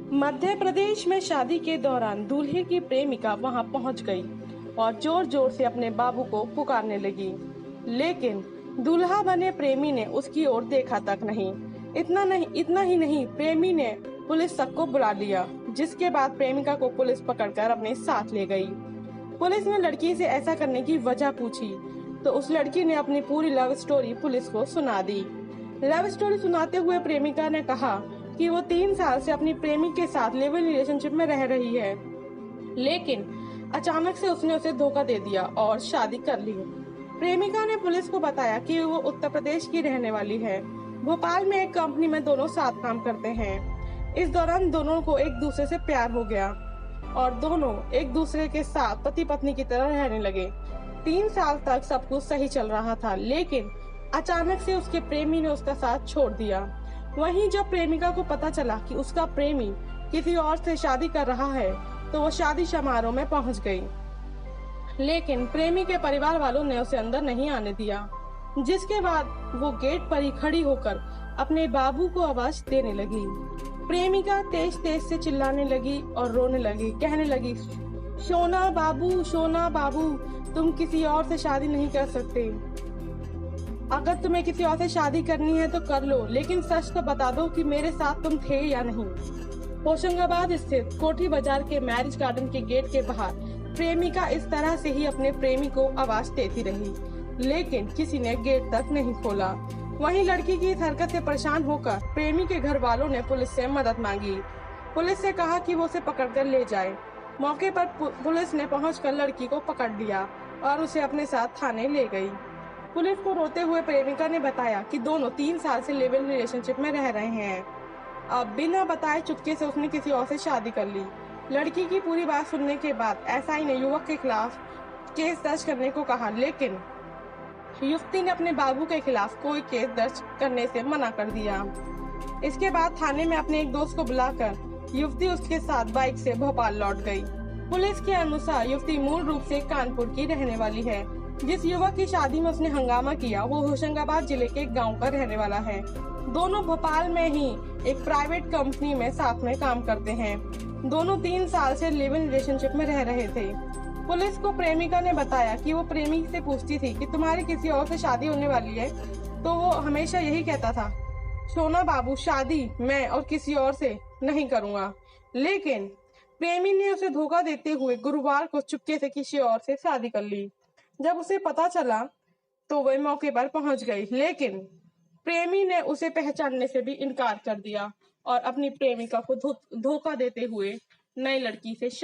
मध्य प्रदेश में शादी के दौरान दूल्हे की प्रेमिका वहां पहुंच गई और जोर जोर से अपने बाबू को पुकारने लगी, लेकिन दूल्हा बने प्रेमी ने उसकी ओर देखा तक नहीं। इतना ही नहीं, प्रेमी ने पुलिस तक को बुला लिया, जिसके बाद प्रेमिका को पुलिस पकड़कर अपने साथ ले गई। पुलिस ने लड़की से ऐसा करने की वजह पूछी तो उस लड़की ने अपनी पूरी लव स्टोरी पुलिस को सुना दी। लव स्टोरी सुनाते हुए प्रेमिका ने कहा कि वो 3 साल से अपनी प्रेमी के साथ लिव इन रिलेशनशिप में रह रही है, लेकिन अचानक से उसने उसे धोखा दे दिया और शादी कर ली। प्रेमिका ने पुलिस को बताया कि वो उत्तर प्रदेश की रहने वाली है। भोपाल में एक कंपनी में दोनों साथ काम करते हैं। इस दौरान दोनों को एक दूसरे से प्यार हो गया और दोनों एक दूसरे के साथ पति पत्नी की तरह रहने लगे। 3 साल तक सब कुछ सही चल रहा था, लेकिन अचानक से उसके प्रेमी ने उसका साथ छोड़ दिया। वहीं जब प्रेमिका को पता चला कि उसका प्रेमी किसी और से शादी कर रहा है, तो वो शादी समारोह में पहुंच गई, लेकिन प्रेमी के परिवार वालों ने उसे अंदर नहीं आने दिया, जिसके बाद वो गेट पर ही खड़ी होकर अपने बाबू को आवाज देने लगी। प्रेमिका तेज तेज से चिल्लाने लगी और रोने लगी, कहने लगी, सोना बाबू, तुम किसी और से शादी नहीं कर सकते। अगर तुम्हें किसी और से शादी करनी है तो कर लो, लेकिन सच तो बता दो कि मेरे साथ तुम थे या नहीं। होशंगाबाद स्थित कोठी बाजार के मैरिज गार्डन के गेट के बाहर प्रेमिका इस तरह से ही अपने प्रेमी को आवाज देती रही, लेकिन किसी ने गेट तक नहीं खोला। वहीं लड़की की इस हरकत से परेशान होकर प्रेमी के घर वालों ने पुलिस से मदद मांगी। पुलिस से कहा कि वो उसे पकड़कर ले जाए। मौके पर पुलिस ने पहुंचकर लड़की को पकड़ लिया और उसे अपने साथ थाने ले गई। पुलिस को रोते हुए प्रेमिका ने बताया कि दोनों 3 साल से लिव इन रिलेशनशिप में रह रहे हैं। अब बिना बताए चुपके से उसने किसी और से शादी कर ली। लड़की की पूरी बात सुनने के बाद एसआई ने युवक के खिलाफ केस दर्ज करने को कहा, लेकिन युवती ने अपने बाबू के खिलाफ कोई केस दर्ज करने से मना कर दिया। इसके बाद थाने में अपने एक दोस्त को बुलाकर युवती उसके साथ बाइक से भोपाल लौट गई। पुलिस के अनुसार युवती मूल रूप से कानपुर की रहने वाली है। जिस युवक की शादी में उसने हंगामा किया वो होशंगाबाद जिले के गांव का रहने वाला है। दोनों भोपाल में ही एक प्राइवेट कंपनी में साथ में काम करते हैं। दोनों 3 साल से लिव इन रिलेशनशिप में रह रहे थे। पुलिस को प्रेमिका ने बताया कि वो प्रेमी से पूछती थी कि तुम्हारी किसी और से शादी होने वाली है, तो वो हमेशा यही कहता था, सोना बाबू, शादी मैं और किसी और से नहीं करूँगा। लेकिन प्रेमी ने उसे धोखा देते हुए गुरुवार को चुपके से किसी और से शादी कर ली। जब उसे पता चला तो वह मौके पर पहुंच गई, लेकिन प्रेमी ने उसे पहचानने से भी इनकार कर दिया और अपनी प्रेमिका को धोखा देते हुए नई लड़की से शादी